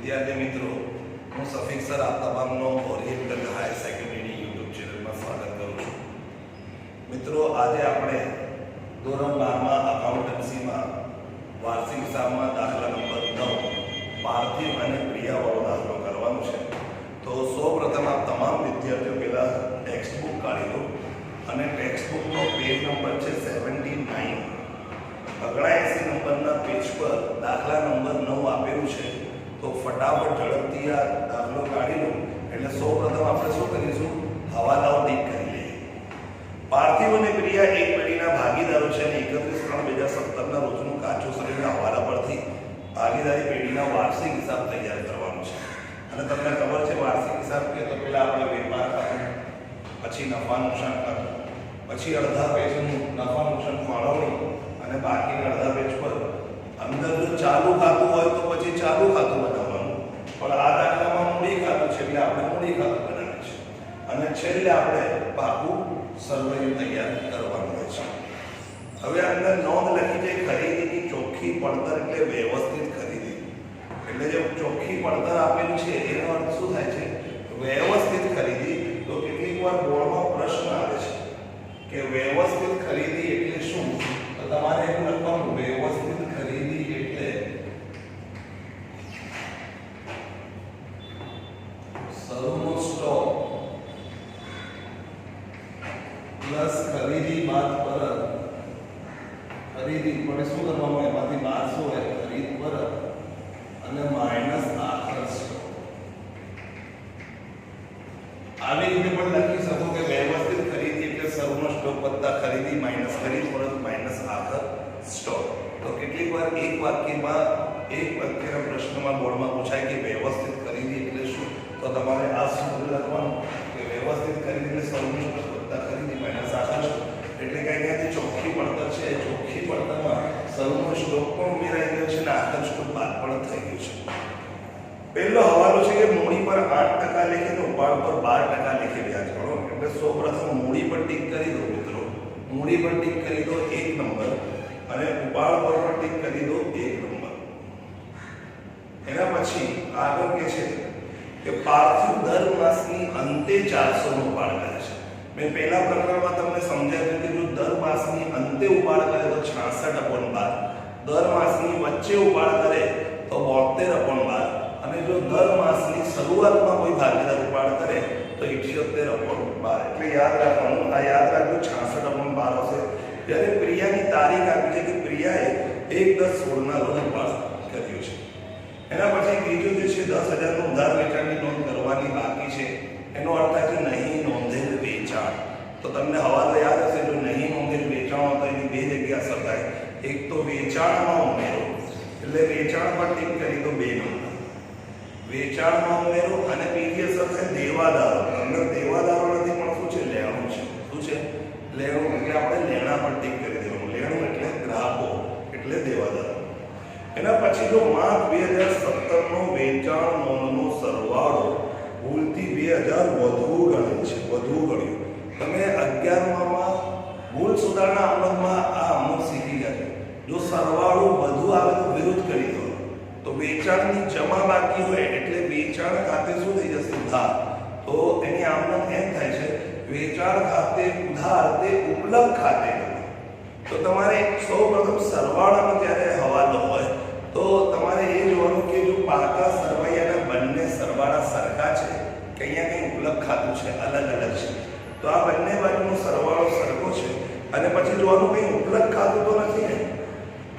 વિદ્યાર્થી મિત્રો, હું સફીક સર આપ તમામનો ઓરિએન્ટલ હાયર સેકન્ડરી યુટ્યુબ ચેનલમાં સ્વાગત કરું છું. મિત્રો, આજે આપણે ધોરણ 12માં અકાઉન્ટન્સીમાં વાર્ષિક હિસાબમાં દાખલા નંબર 9 પાર્થિવ અને પ્રિયાવાળો દાખલો કરવાનો છે. તો સૌપ્રથમ આપ તમામ વિદ્યાર્થીઓ પહેલા ટેક્સ્ટ બુક કાઢી લો અને ટેક્સ્ટ બુકનો પેજ નંબર છે 79. 79 નંબરના પેજ પર દાખલા નંબર 9 આપેલું છે. તો ફટાફટ ઝડપથી આ દાખલો કાઢી લો. એટલે સૌપ્રથમ આપણે શું કરીશું? હવાલાઓ ટીક કરી લઈએ. પાર્થિવ અને પ્રિયા એક પેઢીના ભાગીદારો છે અને 31/3/2017ના રોજનું કાચું શરીરના હવાલા પરથી ભાગીદારી પેઢીના વાર્ષિક હિસાબ તૈયાર કરવાનો છે. અને તમને ખબર છે વાર્ષિક હિસાબ કે તો પહેલા આપણે વેપાર ખાતું, પછી નફા નુકસાન ખાતું, પછી અડધા પેજનું નફા નુકસાન ફાળવણી અને બાકીના અડધા પેજ પર અંદર જો ચાલુ ખાતું હોય તો પછી ચાલુ ખાતું બનાવવાનું. પણ આ દાખલામાં મૂડી ખાતું છે એટલે આપણે મૂડી ખાતું બનાવીએ છીએ. અને છેલ્લે આપણે પાકું સરવૈયું તૈયાર કરવાનું હોય છે. હવે અંદર નોંધ લખી છે ખરીદીની ચોખ્ખી પડતર એટલે વ્યવસ્થિત ખરીદી. એટલે જે ચોખ્ખી પડતર આપેલું છે એનો અર્થ શું થાય છે? વ્યવસ્થિત ખરીદી. તો કેટલીક વાર બોર્ડમાં પ્રશ્ન આવે છે કે વ્યવસ્થિત ખરીદી એટલે શું? તો તમારે એવું લખવાનું વ્યવસ્થિત ખરીદી એટલે શરૂનો સ્ટોક પ્લસ ખરીદી બાદ પરત. ખરીદી પણ શું કરવાનું? એમાંથી 1200 હોય ખરીદ પરત અને માઈનસ આખર સ્ટોક. આવી રીતે પણ લખી શકો કે વ્યવસ્થિત ખરીદી એટલે શરૂનો સ્ટોક વત્તા ખરીદી માઈનસ ખરીદ પરત માઈનસ આખર સ્ટોક. તો કેટલીક વાર એક વાક્યના પ્રશ્નમાં બોર્ડમાં પૂછાય કે વ્યવસ્થિત ખરીદી એટલે શું? તો તમારે આ સૂત્ર લખવાનું કે વ્યવસ્થિત ખરીદી એટલે શરૂનો સ્ટોક વત્તા ખરીદી માઈનસ આખર સ્ટોક. એટલે કે અહીંયાથી ચોખ્ખી પડતર છે, ચોખ્ખી પડતરમાં શરૂનો સ્ટોક પણ ઉમેરાઈ ગયો છે અને આખર સ્ટોક બાદ પણ થઈ ગયો છે. પહેલો હવાલો છે કે મૂડી પર 8% લેખે તો ઉપાડ પર 12% લેખે વ્યાજ ગણો. એટલે સૌપ્રથમ મૂડી પર ટીક કરી દો મિત્રો. મૂડી પર ટીક કરી દો 1 નંબર અને ઉપાડ પર પણ ટીક કરી દો 1 નંબર. એના પછી આગળ કે છે કે પાર્થિવ દર માસની અંતે 400 નો ઉપાડ કરે છે. મેં પહેલા પ્રકરણમાં તમને સમજાવ્યું કે જો દર માસની અંતે ઉપાડ કરે તો 66/12, દર માસની વચ્ચે ઉપાડ કરે તો 72/12 અને જો દર માસની શરૂઆતમાં કોઈ ભાગીદાર ઉપાડ કરે તો 78/12. એટલે યાદ રાખવાનું, આ યાદ રાખજો 66/12 હશે. ત્યારે પ્રિયાની તારીખ આપી છે કે પ્રિયાએ 1/10/16 ના રોજ ઉપાડ કર્યો છે. એના પછી ત્રીજું જે છે 10,000 નું ઉધાર વેચાણની નોંધ કરવાની બાકી છે. એનો અર્થ થાય છે નહીં નોંધેલ વેચાણ. તો તમને હવાલો યાદ હશે, જો નહીં નોંધેલ વેચાણ હોય તો એની બે જગ્યા અસર થાય. એક તો વેચાણમાં ઉમેરો એટલે વેચાણ પર ટીક કરી તો 2 નંબર વેચાણમાં ઉમેરો. અને બીજી અસર થાય દેવાદારો. અંદર દેવાદારો નથી પણ શું છે? લેણું છે. શું છે? લેણું. એટલે આપણે લેણા પર ટીક કરી દેવાનું. લેણું એટલે ગ્રાહકો એટલે દેવાદારો. એના પછી જો માર્ચ 2017 નો વેચાણ નોંધનો સરવાળો ભૂલથી 2000 વધુ ગણ્યું છે, વધુ ગણ્યું. તમે 11માં ભૂલ સુધારણા અમલમાં આ અમલ શીખી ગયા. જો સરવાળો વધુ આવે તો વિરુદ્ધ કરી દો. તો વેચાણની જમા બાકી હોય એટલે વેચાણ ખાતે શું થઈ જશે? ઉધાર. તો એની આમનોંધ એમ થાય છે વેચાણ ખાતે ઉધાર તે ઉપલબ્ધ ખાતે. તો તમારે સૌપ્રથમ સરવાળાનો જ્યારે હવાલો હોય તો તમારે એ જોવાનું કે જો પાકા સરવૈયાના બંને સરવાળા સરખા છે કે અહીંયા કંઈ ઉપલબ્ધ ખાતું છે, અલગ અલગ છે. તો આ બંને બાજુનો સરવાળો સરખો છે. અને પછી જોવાનું કંઈ ઉપલબ્ધ ખાતું તો નથી ને.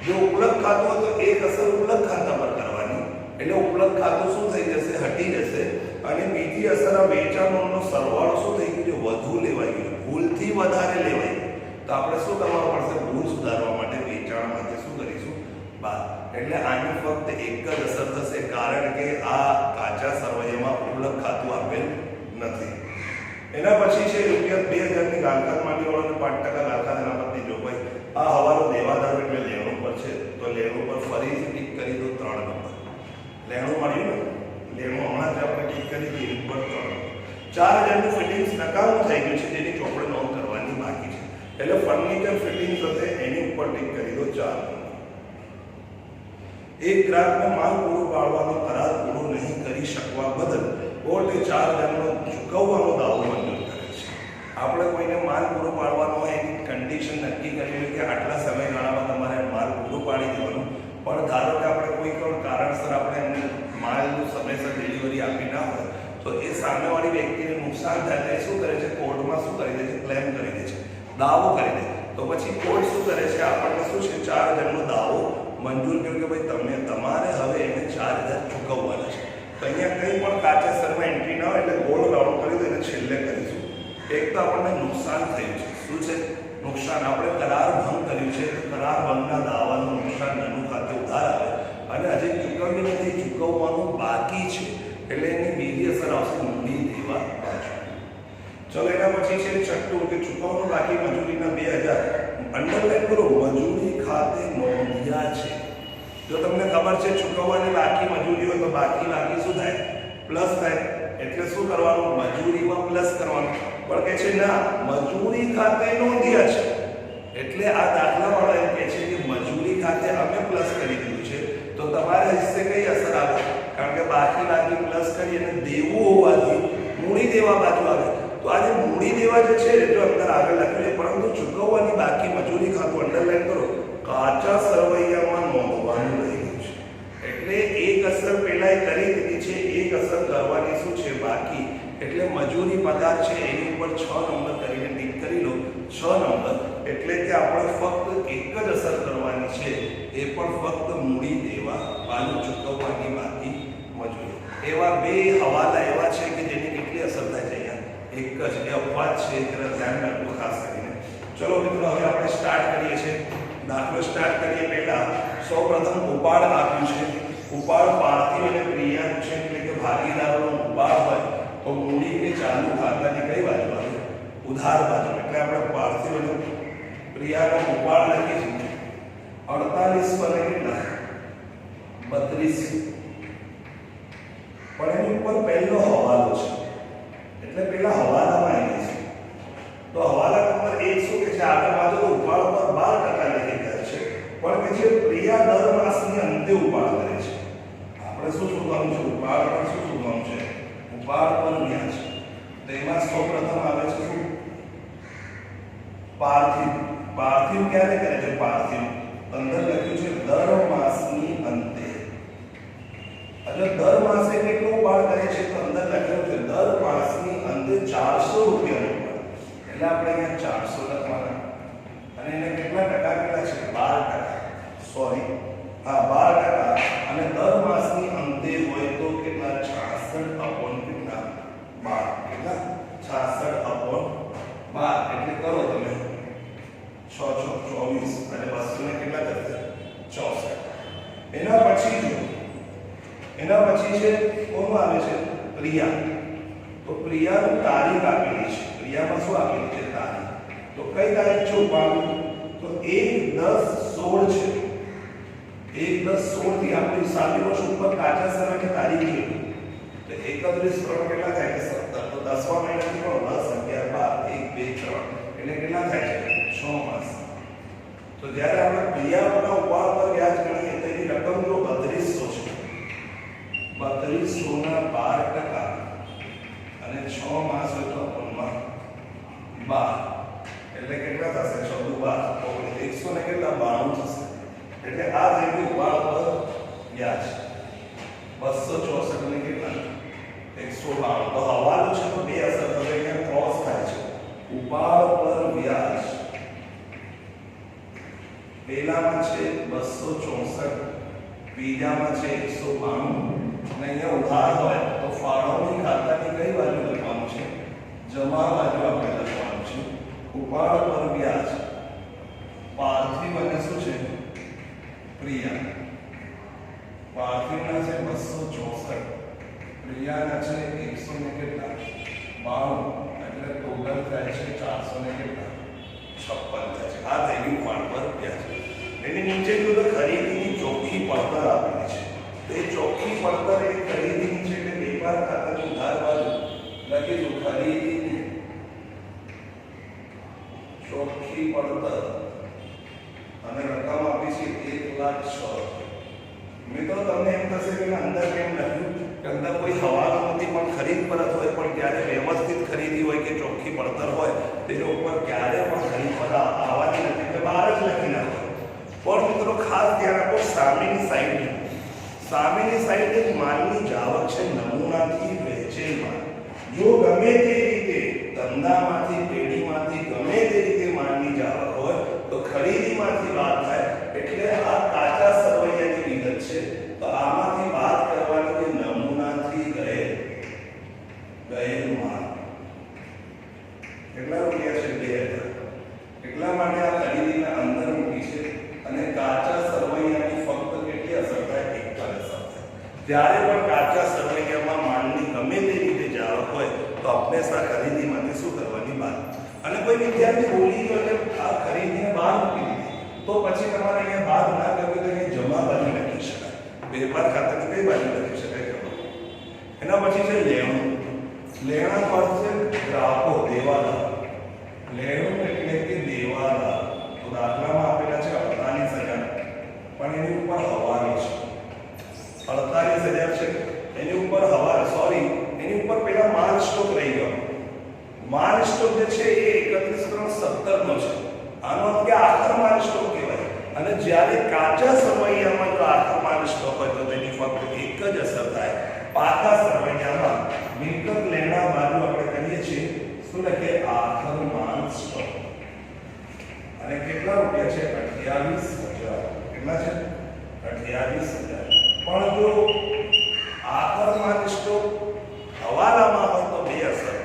જો ઉપલબ્ધ ખાતું હોય તો એક અસર ઉપલબ્ધ ખાતા પર કરવાની. એટલે ઉપલબ્ધ ખાતું શું થઈ જશે? હટી જશે. અને બીજી અસર આ વેચાણનો સરવાળો શું થઈ ગયો? વધુ લેવાઈ ગયો, ભૂલથી વધારે લેવાઈ ગયો. તો આપણે શું કરવા પડશે? ભૂલ સુધારવા માટે વેચાણમાંથી શું કરીશું? બાદ. એટલે આની ફક્ત એક જ અસર થશે કારણ કે આ કાચા સરવૈયામાં ઉપલબ્ધ ખાતું આપેલ નથી. એના પછી છે ₹2000 ની ગાળખાત માંડીવાળો 5% ગાળખાત અનામતની જોગવાઈ. આ હવાલો દેવાદાર એટલે લેણું પર છે. તો લેણું પર ફરીથી ટીક કરી દો 3 નંબર. લેણું મળ્યું ને, લેણું હમણાં જ આપણે ટીક કરી દીધી ઉપર 3. 4000 નું ફિટિંગ્સ નકામું થઈ ગયું છે જેની ચોપડે નોંધ કરવાની બાકી છે. એટલે ફર્નિચર ફિટિંગ્સ હશે એની ઉપર ટીક કરી દો 4. એક ગ્રાહકને માલ પૂરો પાડવાનો કરાર પૂરો નહીં કરી શકવા બદલ કોર્ટે 4000નો ચૂકવવાનો દાવો મંજૂર કરે છે. આપણે કોઈને માલ પૂરો પાડવાનો હોય એની કન્ડિશન નક્કી કરી હોય કે આટલા સમયગાળામાં તમારે માલ પૂરો પાડી દેવાનો, પણ ધારો કે આપણે કોઈ પણ કારણસર આપણે એમને માલનું સમયસર ડિલિવરી આપી ના હોય તો એ સામેવાળી વ્યક્તિને નુકસાન થાય તો શું કરે છે, કોર્ટમાં શું કરી દે છે, ક્લેમ કરી દે છે, દાવો કરી દે. તો પછી કોર્ટ શું કરે છે, આપણને શું છે 4000નો દાવો મંજૂર કર્યો કે ભાઈ તમને તમારે હવે એને 4000 ચૂકવવાના છે. તો અહીંયા કંઈ પણ કાચેસરમાં એન્ટ્રી ના હોય એટલે ગોળ રાઉન્ડ કરી દો, એને છેલ્લે કરીશું. એક તો આપણને નુકસાન થયું છે. શું છે નુકસાન? આપણે કરાર ભંગ કર્યું છે. કરાર ભંગના દાવાનું નુકસાન નાનું ખાતે ઉધાર આવે અને હજી ચૂકવણી નથી, ચૂકવવાનું બાકી છે એટલે એની બીજી અસર આવશે મૂડી દેવા બાજુ. ચલો એના પછી છે છઠ્ઠું કે ચૂકવવાનું બાકી મજૂરીના 2000 અંડરલાઈન કરો, મજૂરી ખાતે નોંધ્યા છે. જો તમને ખબર છે ચૂકવવાની બાકી મજૂરી હોય તો બાકી શું થાય, પ્લસ થાય. એટલે શું કરવાનું, મજૂરીમાં પ્લસ કરવાનું. પણ કે છે ના, મજૂરી ખાતે નોંધ્યા છે એટલે આ દાખલાવાળા એમ કહે છે કે મજૂરી ખાતે અમે પ્લસ કરી દીધું છે તો તમારા હિસ્સે કઈ અસર આવે, કારણ કે બાકી પ્લસ કરી અને દેવું હોવાથી મૂડી દેવા બાજુ આવે. તો આજે મૂડી દેવા જે છે જો અંદર આગળ લખ્યું છે, પરંતુ ચૂકવવાની બાકી મજૂરી ખાતું અંડરલાઈન કરો, કાચા સરવૈયામાં નોંધવાનું રહી ગયું છે. એટલે એક અસર પહેલા કરી દીધી છે, એક અસર કરવાની શું છે બાકી. એટલે મજૂરી પગાર છે એની ઉપર 6 નંબર કરીને ટીક કરી લો. 6 નંબર એટલે કે આપણે ફક્ત એક જ અસર કરવાની છે, એ પણ ફક્ત મૂડી દેવા બાજુ ચૂકવવાની બાકી મજૂરી. એવા બે હવાલા એવા છે કે જેની કેટલી અસર થાય છે અહીંયા એક જ, એ અપવાદ છે, જરા ધ્યાન રાખવું ખાસ કરીને. ચલો મિત્રો હવે આપણે સ્ટાર્ટ કરીએ છીએ. દાખલો સ્ટાર્ટ કરીએ પહેલા સૌપ્રથમ ઉપાડ આપ્યું છે. ઉપાડ પાર્થિવ અને ક્રિયા છે એટલે કે ભાગીદારોનો ઉપાડ હોય તો મૂડી કે ચાલુ ખાતાની કઈ બાજુ આવે, ઉધાર બાજુ. એટલે આપણે પાર્થિવ અને ક્રિયાનો ઉપાડ લખીશું 48 પર કેટલા 32. પણ એની ઉપર પહેલો હવાલો છે એટલે પેલા હવાલામાં આવી જશે. તો હવાલા નંબર 1 શું કે છે, આગળ બાજુ ઉપાડ પર 12% લખી છે, પણ કે છે ક્રિયા દર માસની અંતે ઉપાડ કરે છે. આપણે શું શોધવાનું છે, ઉપાડ પર શું શોધવાનું છે, ઉપાડ પર વ્યાજ. તો એમાં સૌપ્રથમ આવે છે શું, પાર્થિવ. પાર્થિવ ક્યારે કરે છે, પાર્થિવ અંદર લખ્યું છે દર માસની અંતે. એટલે દર માસે કેટલું ઉપાડ કરે છે તો અંદર લખ્યું છે દર માસની અંતે 400 રૂપિયાનો ઉપાડ. એટલે આપણે અહીંયા 400 લખવાના અને એને કેટલા ટકા કેટલા છે 12%. સોરી હા 12%. અને દર માસની અંતે હોય તો કેટલા 66 અપોન કેટલા 12. કેટલા 66 અપોન 12 એટલે કરો તમે 6 6 24 અને 200 ને કેટલા થશે 64. એના પછી છે કોનું આવે છે ક્રિયા. તો ક્રિયાની તારીખ આપેલી છે. ક્રિયામાં શું આપેલી છે, તારીખ. તો કઈ તારીખ છે ઉપાડવું, તો 1/10/16 છે. 1/10/16 થી આપણી સાલી વર્ષ ઉપર કાચા સમયની તારીખ છે તો 31/3 કેટલા થાય કે 17. તો 10મા મહિનાથી પણ 10 11 12 1 2 3 એટલે કેટલા થાય છે 6 માસ. તો જ્યારે આપણે ક્રિયાઓના ઉપાડ પર વ્યાજ ગણીએ તો એની રકમ જો 3200 છે, 3200 ના 12% અને 6 માસ હોય તો અપોનમાં 12 એટલે કેટલા થશે 14 12 100 ને કેટલા 92 થશે. એટલે આ થઈ ગયું ઉપાડ પર વ્યાજ. 264 ને કેટલા 192. તો હવાલો છે તો બે અસર થશે, અહીંયા ક્રોસ થાય છે. ઉપાડ પર વ્યાજ પહેલામાં છે 264, બીજામાં છે 192 અને અહીંયા ઉધાર હોય તો ફાળવણી ખાતાની કઈ બાજુ લખવાનું છે, જમા બાજુ આપણે લખવાનું છે. ઉપાડ પર વ્યાજ પાર્થિવ અને શું છે ક્રિયા. પાર્થિવના છે 264, ક્રિયાના છે 100 ને કેટલા 92 એટલે ટોટલ થાય છે 400 ને કેટલા 56 થાય છે. આ થઈ ગયું ઉપાડ પર વ્યાજ. એની નીચે જો ખરીદીની ચોખ્ખી પડતર આપેલી છે તો એ ચોખ્ખી પડતર એ ખરીદીની છે એટલે વેપાર ખાતાની ઉધાર બાજુ લખીશું ખરીદીની ચોખ્ખી પડતર અને રકમ આપી છે 1,06,000. મેં તમને એમ થશે કે અંદર કેમ લખ્યું કે અંદર કોઈ હવાનો નથી, પણ ખરીદ પરત હોય પણ ક્યારે વ્યવસ્થિત ખરીદી હોય કે ચોખ્ખી પડતર હોય તેની ઉપર ક્યારે પણ ખરીદ પર આવવાની નથી, એટલે બહાર જ લખી નાખો. પણ મિત્રો ખાસ ધ્યાન આપો, સામેની સાઈડ એક માલની જાવક છે, નમૂનાથી વહેંચેલ માલ. જો ગમે તે રીતે ધંધામાંથી પેઢીમાંથી ગમે તે રીતે માલની જાવક હોય તો ખરીદીમાંથી વાત થાય, એટલે આ કાચા સરવૈયાની વિગત છે. તો આમાંથી વાત કરવાની કે નમૂનાથી ગયેલ માલ કેટલા રૂપિયા છે? 2000. એટલા માટે આ ખરીદીના અંદર મૂકી છે. અને કાચા સરવૈયાની ફક્ત કેટલી અસર થાય? એક જ અસર થાય. જ્યારે પણ કાચા સરવૈયામાં માલની ગમે તે રીતે જાવક હોય તો હંમેશા ખરીદીમાંથી શું કરવાની વાત. અને કોઈ વિદ્યાર્થી બોલી ગયો કે આ ખરીદીને બહાર મૂકી દીધી, તો પછી તમારે અહીંયા બાદ ના કરવી તો અહીંયા જમા બાજુ લખી શકાય. વેપાર ખાતાની કઈ બાજુ લખી શકાય? જમા. એના પછી છે લેણું. લેણા પર છે ગ્રાહકો, દેવાદાર. લેણું એટલે કે દેવાદાર. તો દાખલામાં આપેલા છે 48,000, પણ એની ઉપર હવાલો છે. 48,000 છે, એની ઉપર હવાલો, સોરી એની ઉપર પેલા માલ સ્ટોક રહી ગયો. માલ સ્ટોક જે છે એ 31/3/17 નો છે. આનો અર્થ કે આખર માલ સ્ટોક કહેવાય. અને જ્યારે કાચા સરવૈયામાં જો આખર માલ સ્ટોક હોય તો તેની ફક્ત એક જ અસર થાય. પાકા સરવૈયામાં મિલકત લેણા બાજુ આપણે કહીએ છીએ શું લખીએ? આખર માલ સ્ટોક. અને કેટલા રૂપિયા છે? 28,000. કેટલા છે? 28,000. પણ જો આખર માલ સ્ટોક હવાલામાં હોય તો બે અસર.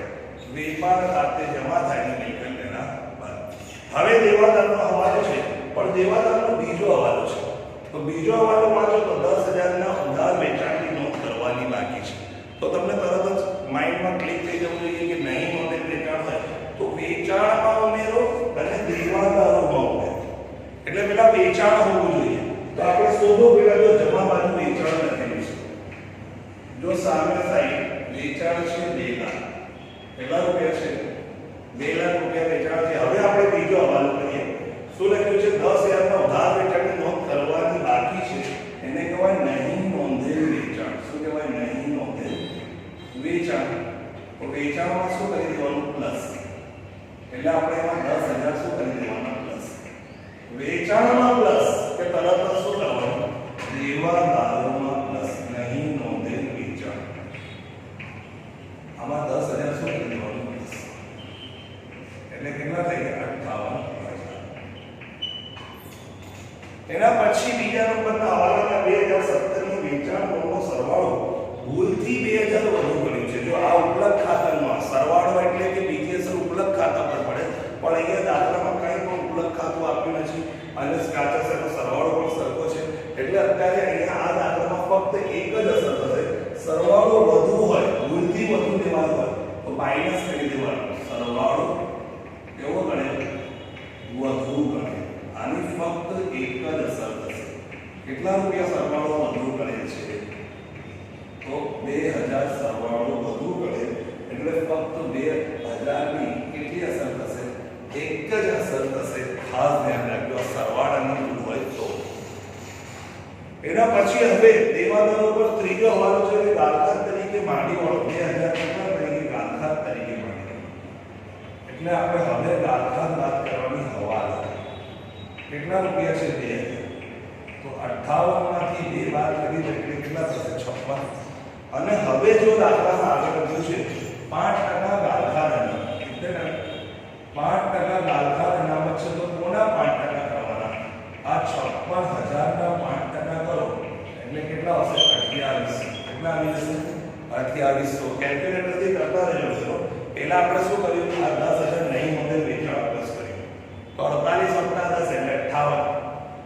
વેપાર ખાતે જમા થાય ને મિલકત લેણા બાદ. હવે દેવાદારનો હવાલો છે, પણ દેવાદારનો બીજો હવાલો છે. તો બીજો હવાલો વાંચો તો 10,000 ના ઉધાર વેચાણની નોંધ કરવાની બાકી છે. તો તમને તરત જ માઇન્ડમાં ક્લિક થઈ જવું જોઈએ કે નહીં નોંધેલ વેચાણ હોય તો વેચાણમાં ઉમેરો અને દેવાદારોમાં ઉમેરો. એટલે પેલા વેચાણ હોવું જોઈએ. તો આપણે શોધો પેલા જો જમા બાજુ વેચાણ લખેલું છે. જો સામે સાઈડ વેચાણ છે 2 લાખ. કેટલા રૂપિયા છે? 2 લાખ રૂપિયા વેચાણ છે. હવે આપણે બીજો હવાલો કરીએ. શું લખ્યું છે? 10,000 ના ઉધાર વેચાણની નોંધ કરવાની બાકી છે. એને કહેવાય નહીં નોંધેલ વેચાણ. શું કહેવાય? નહીં નોંધેલ વેચાણ. તો વેચાણમાં શું કરી દેવાનું? પ્લસ. એટલે આપણે એમાં 10,000 શું કરી દેવાના? પ્લસ. વેચાણમાં પ્લસ કે તરત જ શું કરવાનું? દેવાદારોમાં પ્લસ. નહીં નોંધેલ વેચાણ. આમાં 10,000 શું કરી દેવાનું? પ્લસ. એટલે કેટલા થઈ ગયા? 58,000. એના પછી બીજા નંબરના હવાલાના 2017 ની વેચાણ નોંધનો સરવાળો ભૂલથી 2000 વધુ પડ્યું છે. જો આ ઉપલબ્ધ ખાતામાં સરવાળો એટલે કે બીજી અસર ઉપલબ્ધ ખાતા પર પડે, પણ અહીંયા દાખલામાં કંઈ પણ ઉપલબ્ધ ખાતું આપ્યું નથી અને કાચા સરનો સરવાળો પણ સરખો છે. એટલે અત્યારે અહીંયા આ દાખલામાં ફક્ત એક જ અસર થશે. સરવાળો વધુ હોય, ભૂલથી વધુ લેવાનો હોય તો માઈનસ કરી દેવાનો. સરવાળો કેવો ગણે? વધુ ગણે. આની ફક્ત એક જ અસર થશે. કેટલા રૂપિયા સરવાળો વધુ ગણે છે? તો 2000 સરવાળો વધુ ગણે એટલે ફક્ત 2000 ની કેટલી અસર થશે? એક જ અસર થશે. ખાસ ધ્યાન રાખજો સરવાળાની ભૂલ હોય તો. એના પછી હવે દેવાદારો પર ત્રીજો હવાલો છે કે ગાલખાત તરીકે માંડી વાળો 2000 કેટલા તરીકે ગાલખાત તરીકે માંડી. એટલે આપણે હવે ગાલખાત વાત કરવાની હવાલો. કેટલા રૂપિયા છે? 2000. તો 58 માંથી 2 બાદ કરી તો કેટલા થશે? 56. અને હવે જો દાખલામાં આગળ વધ્યું છે 5% ગાલખાત અનામત. એટલે 5% ગાલખાત અનામત છે તો કોના 5% કરવાના? આ 56,000 ના 5% કરો એટલે કેટલા હશે? 28. કેટલા આવી જશે? 2800. કેલ્ક્યુલેટરથી કરતા રહેજો મિત્રો. પહેલા આપણે શું કર્યું? આ 10,000 નહીં નોંધેલ વેચાણ પ્લસ કર્યું. તો 48 + 10 એટલે 58.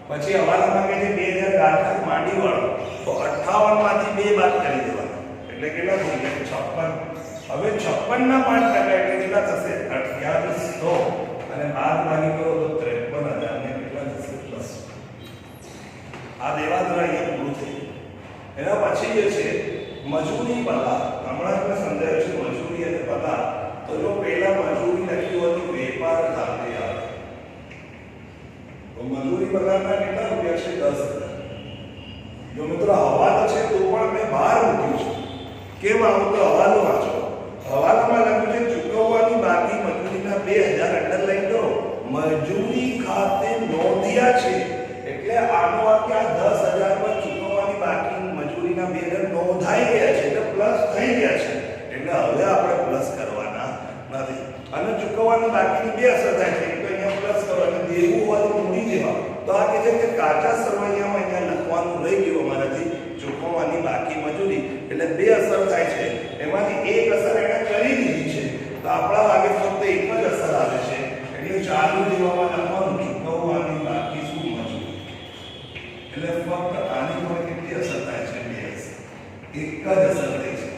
પછી હવાલામાં કે છે 2000 ગાલખાત માંડી વાળો તો 58 માંથી 2 બાદ કરી દેવાના. એટલે કેટલા થઈ ગયા? 56. હવે 56 ના 5% એટલે કેટલા થશે? 2800. અને બાદ બાકી કરો તો 53,000 ને કેટલા થશે? પ્લસ. આ દેવાદાર અહીંયા પૂરું થઈ. એના પછી જે છે મજૂરી પગાર. હમણાં આપણે સમજાવ્યું છે મજૂરી અને પગાર. તો જો પહેલા મજૂરી લખ્યું હતું વેપાર ખાતે આવે તો મજૂરી પગારના કેટલા રૂપિયા છે? 10,000. જો મિત્રો હવા કેમ આવું? તો હવાલો વાંચો. હવાલામાં લખ્યું છે ચૂકવવાની બાકી મજૂરીના 2000 અંડરલાઈન કરો. મજૂરી ખાતે નોંધ્યા છે એટલે આનો અર્થ કે આ 10000 પર ચૂકવવાની બાકી મજૂરીના 2000 નોંધાઈ ગયા છે એટલે પ્લસ થઈ ગયા છે. એટલે હવે આપણે પ્લસ કરવાના નથી. અને ચૂકવવાની બાકીની બે અસર થાય છે. એક તો અહીંયા પ્લસ કરો અને દેવું હોવાનું મૂડી દેવા. તો આ કહે છે કે કાચા સરવૈયામાં અહીંયા લખવાનું રહી ગયું અમારાથી ચૂકવવાની બાકી મજૂરી. એટલે બે અસર થાય છે. એમાંથી એક અસર એને કરી દીધી છે. તો આપણા ભાગે ફક્ત એક જ અસર આવે છે. એટલે ચાલુ દેવામાં લખવાનું ચૂકવવાની બાકી શું મજૂરી. એટલે ફક્ત આની પર કેટલી અસર થાય છે? બે અસર. એક જ અસર થઈ છે.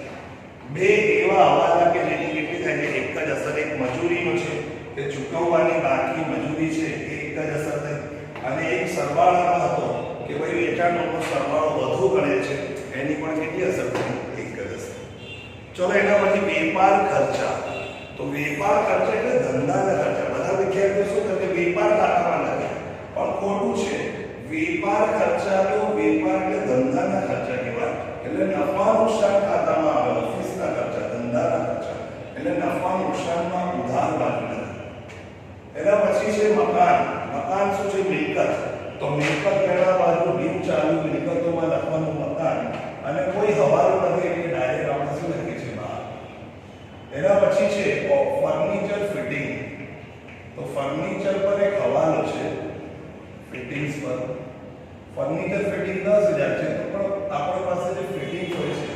બે એવા હવાલા કે જેની કેટલી થાય છે? એક જ અસર. એક મજૂરીનો છે કે ચૂકવવાની બાકી મજૂરી છે એ એક જ અસર થઈ. અને એક સરવાળાનો હતો કે ભાઈ વેચાણનો સરવાળો વધુ કરે છે એની પણ કેટલી અસર થઈ? એક જ અસર. ચલો એના પછી વેપાર ખર્ચા. તો વેપાર ખર્ચા એટલે ધંધાના ખર્ચા. બધા વિદ્યાર્થીઓ શું કરે? વેપાર ખાતામાં લખે પણ ખોટું છે. વેપાર ખર્ચા તો વેપાર એટલે ધંધાના ખર્ચા કહેવાય. એટલે નફા નુકસાન ખાતામાં આવે. ઓફિસના ખર્ચા, ધંધાના ખર્ચા. એટલે નફા નુકસાનમાં ઉધાર બાજુ નથી. એના પછી છે મકાન. મકાન શું છે? મિલકત. તો મિલકત પહેલા બાજુ બિન ચાલુ મિલકતોમાં લખવાનું મકાન. અને કોઈ હવાલો નથી એટલે ડાયરેક્ટ આપણે શું લખીએ છીએ? બહાર. એના પછી છે ફર્નિચર ફિટિંગ. તો ફર્નિચર પર એક હવાલો છે ફિટિંગ્સ પર. ફર્નિચર ફિટિંગ 10000 છે. તો પણ આપણી પાસે જે ફિટિંગ હોય છે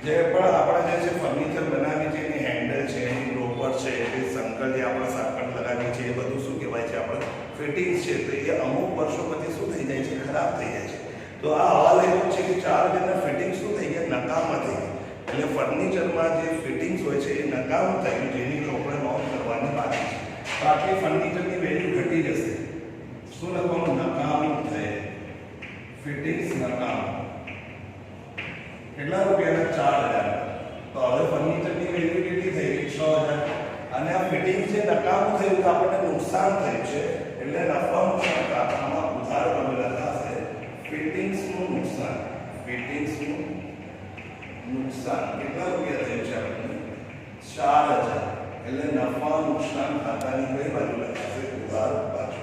જે પણ આપણે જે છે ફર્નિચર બનાવી છે એની હેન્ડલ છે, એની રોપર છે, એ સંકલ જે આપણે સાકળ લગાવી છે એ બધું શું કહેવાય છે? આપણે ફિટિંગ્સ છે. તો એ અમુક વર્ષો પછી શું થઈ જાય છે? ખરાબ થઈ જાય છે. તો આ હવાલો એવું છે કે 4000ના ફિટિંગ શું થઈ ગયા? નકામા થઈ ગયા. એટલે ફર્નિચરમાં જે ફિટિંગ્સ હોય છે એ નકામું થયું જેની ચોપડે નોંધ કરવાની બાકી છે. તો આટલી ફર્નિચરની વેલ્યુ ઘટી જશે. શું લખવાનું? નકામું થાય. ફિટિંગ્સ નકામું. કેટલા રૂપિયાના? 4000. તો હવે ફર્નિચરની વેલ્યુ કેટલી થઈ ગઈ? 6000. અને આ ફિટિંગ છે નકામું થયું તો આપણને નુકસાન થયું છે. એટલે નફા નુકસાન ખાતામાં ઉધાર બનેલા થશે ફિટિંગ્સનું નુકસાન. ફિટિંગ્સનું નુકસાન કેટલા રૂપિયા થયું છે? આપણને 4000. એટલે નફા નુકસાન ખાતાની કઈ બાજુ લખાશે? ઉધાર બાજુ.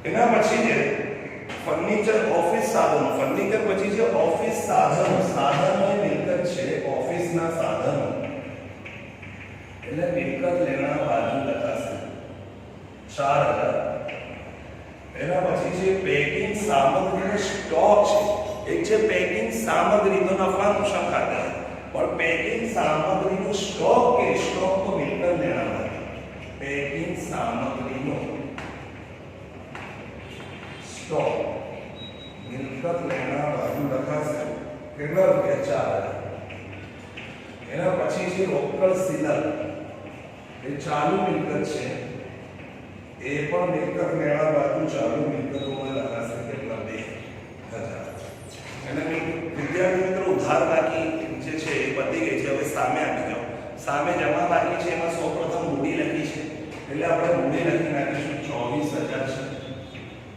એના પછી છે ફર્નિચર ઓફિસ સાધનો. ફર્નિચર પછી છે ઓફિસ સાધનો. સાધનો એ મિલકત છે. ઓફિસના સાધનો એટલે મિલકત લેણા બાજુ લખાશે 4000. એના પછી છે પેકિંગ સામગ્રીનો સ્ટોક છે. એક છે પેકિંગ સામગ્રી તો નફા નુકસાન ખાતા. પણ પેકિંગ સામગ્રીનો સ્ટોક કે સ્ટોક તો મિલકત લેણા બાજુ. પેકિંગ સામગ્રીનો સ્ટોક મિલકત લેણા બાજુ લખાશે. કેટલા રૂપિયા? 4000. એના પછી છે રોકડ સિલક. એ ચાલુ મિલકત છે. એ પણ મિલકત લેણા બાજુ ચાલુ મિલકતોમાં લખાશે. કેટલા? 2000. અને વિદ્યાર્થી મિત્રો ઉધાર બાકી જે છે એ પતી ગઈ છે. હવે સામે આવી જાઓ. સામે જમા બાકી છે. એમાં સૌપ્રથમ મૂડી લખી છે એટલે આપણે મૂડી લખી નાખીશું 24000 છે.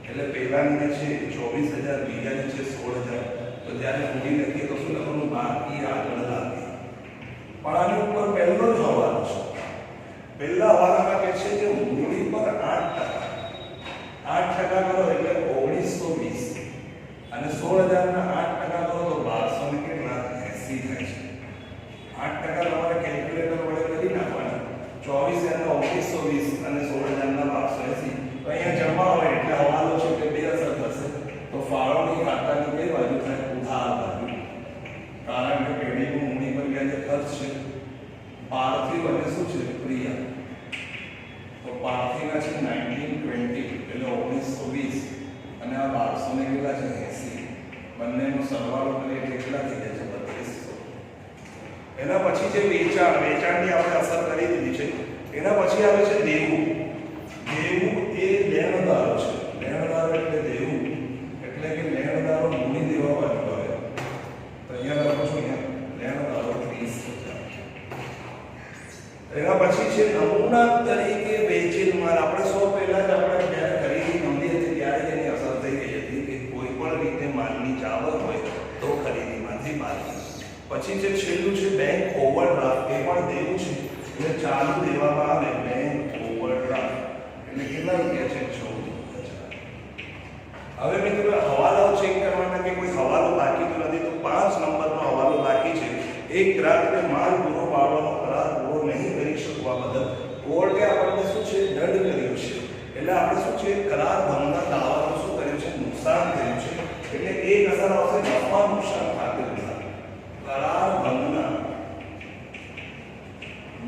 એટલે પહેલાની છે 24000, બીજાની છે 16000. તો જ્યારે મૂડી લખીએ તો શું લખવાનું? બાકી આગળ લાગે. પણ આની ઉપર પહેલો જ હવાલો છે. પહેલા હવાલામાં કહે છે કે મૂડી પર 8% કરો એટલે 1920. અને 16000ના 8% કરો તો 1200 ને કેટલા? 80 થાય છે. 8% તમારે કેલ્ક્યુલેટર વડે કરી નાખવાના. 24000ના 1920 અને 16000ના 1280. તો અહીંયા જમા હોય એટલે હવાલો છે કે બે અસર થશે. તો ફાળવણી ખાતાની કઈ બાજુ થાય? ઉધાર બાજુ. કારણ કે પેઢીનું મૂડી પર જે ખર્ચ છે પાર્થિવ અને શું છે? ક્રિયા. તો પાર્થિવના છે 1920 એટલે 1920 અને આ 1200 ને કેટલા છે? 80. બંનેનો સરવાળો કરીએ એટલે કેટલા થઈ જાય છે? 3200. એના પછી છે વેચાણ. વેચાણની આપણે અસર કરી દીધી છે. એના પછી આવે છે દેવું. દેવું એ લેણદારો છે. લેણદારો એટલે દેવું એટલે કે લેણદારો મૂડી દેવા બાજુ આવે. તો અહીંયા લખો છો લેણદારો 30000. એના પછી છે નમૂના તરીકે વેચેલ માલ. આપણે સૌ પહેલા જ આપણે જ્યારે ખરીદી નોંધી હતી ત્યારે એની અસર થઈ ગઈ હતી કે કોઈ પણ રીતે માલની જાવક હોય તો ખરીદીમાંથી બાદ. પછી જે છેલ્લું છે બેંક ઓવરડ્રાફ્ટ, એ પણ દેવું છે એટલે ચાલુ દેવામાં આવે બેંક ઓવરડ્રાફ્ટ એટલે કેટલા રૂપિયા છે? 14,000. હવે મિત્રો હવાલાઓ ચેક કરવાના કે કોઈ હવાલો બાકી તો નથી, તો 5 નંબરનો હવાલો બાકી છે. એક ગ્રાહકને માલ પૂરો પાડવાનો કરાર પૂરો નહીં કરી શકવા બદલ કોર્ટે આપણને શું છે? દંડ કર્યો છે. એટલે આપણે શું છે? કરાર ભંગના દાવાનું શું કર્યું છે? નુકસાન કર્યું છે. એટલે એક અસર આવશે નફા નુકસાન ખાતે. કરાર ભંગના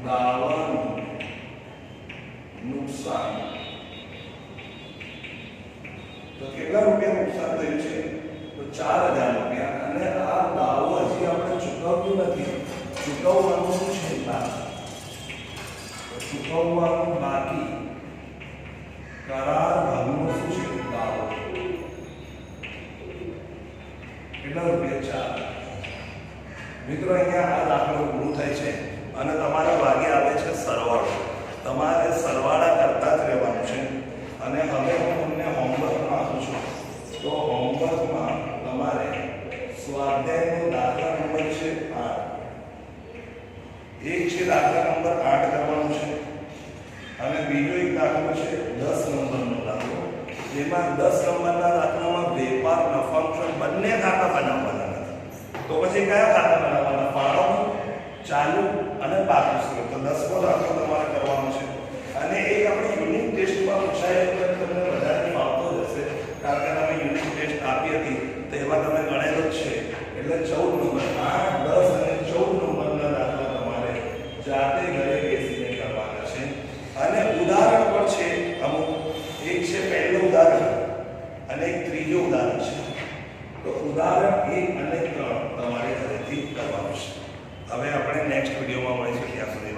દાવાનું નુકસાન તો કેટલા રૂપિયા નુકસાન થયું છે? તો 4,000 રૂપિયા. અને આ દાવો હજી આપણે ચૂકવ્યું નથી, ચૂકવવાનું શું છે? બાકી. ચૂકવવાનું બાકી. કરાર ભંગનો શું છે? દાવો. કેટલા રૂપિયા? 4. મિત્રો અહીંયા આ દાખલો પૂરો થાય છે અને તમારા ભાગે આવે છે સરવાળો. તમારે સરવાળા કરતા જ રહેવાનું છે. અને હવે હું તમને હોમવર્કમાં આપું છું. તો હોમવર્કમાં તમારે સ્વાધ્યાયનો દાખલા નંબર છે 8. એક છે દાખલા નંબર 8 કરવાનું છે અને બીજો એક દાખલો છે 10 નંબરનો દાખલો. જેમાં 10 નંબરના દાખલામાં વેપાર નફા નુકસાન બંને ખાતા બનાવવાના નથી. તો પછી કયા ખાતા બનાવવાના? ફાળો, ચાલુ અને બાકી સ્ત્રોત. તો 10મો દાખલો તમારે કરવાનો છે. અને એક આપણે યુનિટ ટેસ્ટમાં પૂછાય તો તમને વધારે ફાવતો જ હશે, કારણ કે તમે યુનિટ ટેસ્ટ આપી હતી તો એમાં તમે ગણેલો જ છે. એટલે 14 નંબર 8, 10 અને 14 નંબરના દાખલા તમારે જાતે ઘરે બેસીને કરવાના છે. અને ઉદાહરણ પણ છે અમુક. એક છે પહેલું ઉદાહરણ અને એક ત્રીજું ઉદાહરણ છે. તો ઉદાહરણ 1 અને 3 તમારે ઘરેથી કરવાનું છે. હવે આપણે નેક્સ્ટ વિડીયોમાં મળીશું. ત્યાં સુધી